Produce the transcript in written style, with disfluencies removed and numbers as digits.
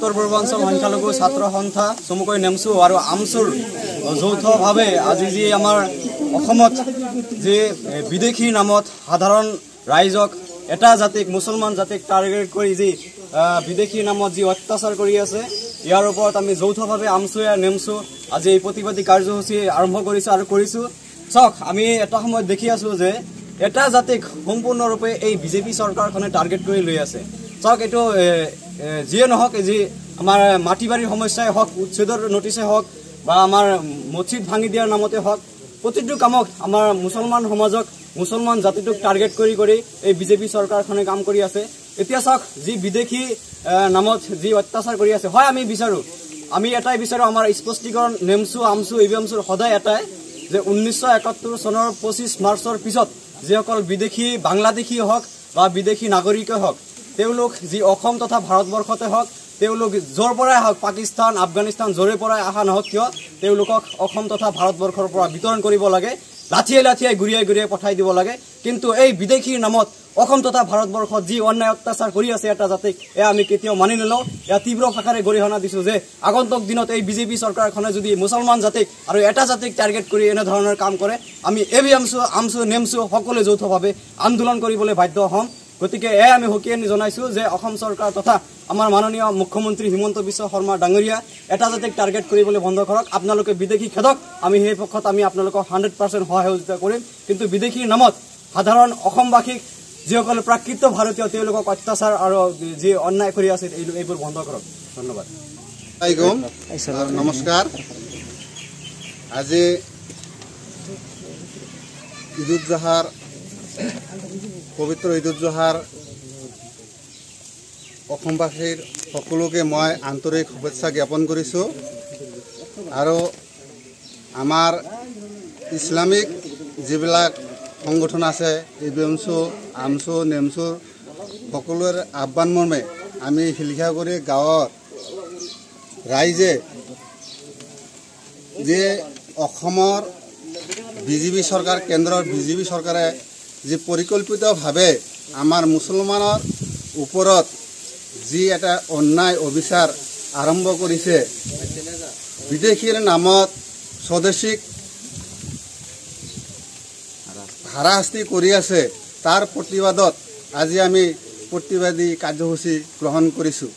উত্তৰ পূৰ্বাঞ্চল সংখ্যালঘু ছাত্ৰ সন্থা চমুকৈ নেমচু আৰু আমচুৰ যৌথভাৱে আজি যি আমাৰ অসমত যে বিদেশী নামত সাধাৰণ ৰাইজক এটা জাতিক মুছলমান জাতিক টাৰ্গেট কৰি যি বিদেশী নামত যি অত্যাচাৰ কৰি আছে ইয়াৰ ওপৰত আমি যৌথভাৱে আমচুৱে নেমচু আজি এই প্ৰতিবাদী কাৰ্যসূচী আৰম্ভ কৰিছোঁ আৰু কৰিছোঁ। চাওক, আমি এটা সময়ত দেখি আছোঁ যে এটা জাতিক সম্পূৰ্ণৰূপে এই বিজেপি চৰকাৰখনে টাৰ্গেট কৰি লৈ আছে। চাওক, এইটো যিয়ে নহওক, যি আমাৰ মাটি বাৰীৰ সমস্যাই হওক, উচ্ছেদৰ নটিছে হওক বা আমাৰ মছজিদ ভাঙি দিয়াৰ নামতে হওক, প্ৰতিটো কামত আমাৰ মুছলমান সমাজক মুছলমান জাতিটোক টাৰ্গেট কৰি কৰি এই বিজেপি চৰকাৰখনে কাম কৰি আছে। এতিয়া চাওক, যি বিদেশী নামত যি অত্যাচাৰ কৰি আছে, হয় আমি এটাই বিচাৰোঁ, আমাৰ স্পষ্টীকৰণ নেমচু আমচু ইভিএমচুৰ সদায় এটাই যে 1971 চনৰ 25 মাৰ্চৰ পিছত যিসকল বিদেশী বাংলাদেশী হওক বা বিদেশী নাগৰিকে হওক, তেওঁলোক যি অসম তথা ভাৰতবৰ্ষতে হওক, তেওঁলোক য'ৰ পৰাই হওক, পাকিস্তান আফগানিস্তান য'ৰে পৰাই অহা নহওক কিয়, তেওঁলোকক অসম তথা ভাৰতবৰ্ষৰ পৰা বিতৰণ কৰিব লাগে, লাঠিয়াই লাঠিয়াই ঘূৰিয়াই পঠাই দিব লাগে। কিন্তু এই বিদেশীৰ নামত অসম তথা ভাৰতবৰ্ষত যি অন্যায় অত্যাচাৰ কৰি আছে এটা জাতিক, এয়া আমি কেতিয়াও মানি নলওঁ। এয়া তীব্ৰ ভাষাৰে গৰিহণা দিছোঁ যে আগন্তুক দিনত এই বিজেপি চৰকাৰখনে যদি মুছলমান জাতিক আৰু এটা জাতিক টাৰ্গেট কৰি এনেধৰণৰ কাম কৰে, আমি এভিএমচু আমচু নেমচু সকলোৱে যৌথভাৱে আন্দোলন কৰিবলৈ বাধ্য হ'ম। গতিকে আমি সকীয়ানি জনাইছোঁ যে অসম চৰকাৰ তথা আমাৰ মাননীয় মুখ্যমন্ত্ৰী হিমন্ত বিশ্ব শৰ্মা ডাঙৰীয়া এটা জাতিক টাৰ্গেট কৰিবলৈ বন্ধ কৰক। আপোনালোকে বিদেশী খেদক, আমি সেই পক্ষত আমি আপোনালোকক 100% সহায় সহযোগিতা কৰিম। কিন্তু বিদেশীৰ নামত সাধাৰণ অসমবাসীক যিসকল প্ৰাকৃত ভাৰতীয় তেওঁলোকক অত্যাচাৰ আৰু যি অন্যায় কৰি আছে এইবোৰ বন্ধ কৰক। ধন্যবাদ। নমস্কাৰ। আজি ঈদ-উজ-জোহাৰ পবিত্ৰ ঈদ-উজ-জোহাৰ অসমবাসীৰ সকলোকে মই আন্তৰিক শুভেচ্ছা জ্ঞাপন কৰিছোঁ। আৰু আমাৰ ইছলামিক যিবিলাক সংগঠন আছে, এভিএমচু আমচু নেমচুৰ সকলোৰে আহ্বান মৰ্মে আমি শিলিখাগুৰি গাঁৱৰ ৰাইজে যে অসমৰ বিজেপি চৰকাৰ, কেন্দ্ৰৰ বিজেপি চৰকাৰে যি পৰিকল্পিতভাৱে আমাৰ মুছলমানৰ ওপৰত যি এটা অন্যায় অবিচাৰ আৰম্ভ কৰিছে, বিদেশীৰ নামত স্বদেশীক হাৰাশাস্তি কৰি আছে, তাৰ প্ৰতিবাদত আজি আমি প্ৰতিবাদী কাৰ্যসূচী গ্ৰহণ কৰিছোঁ।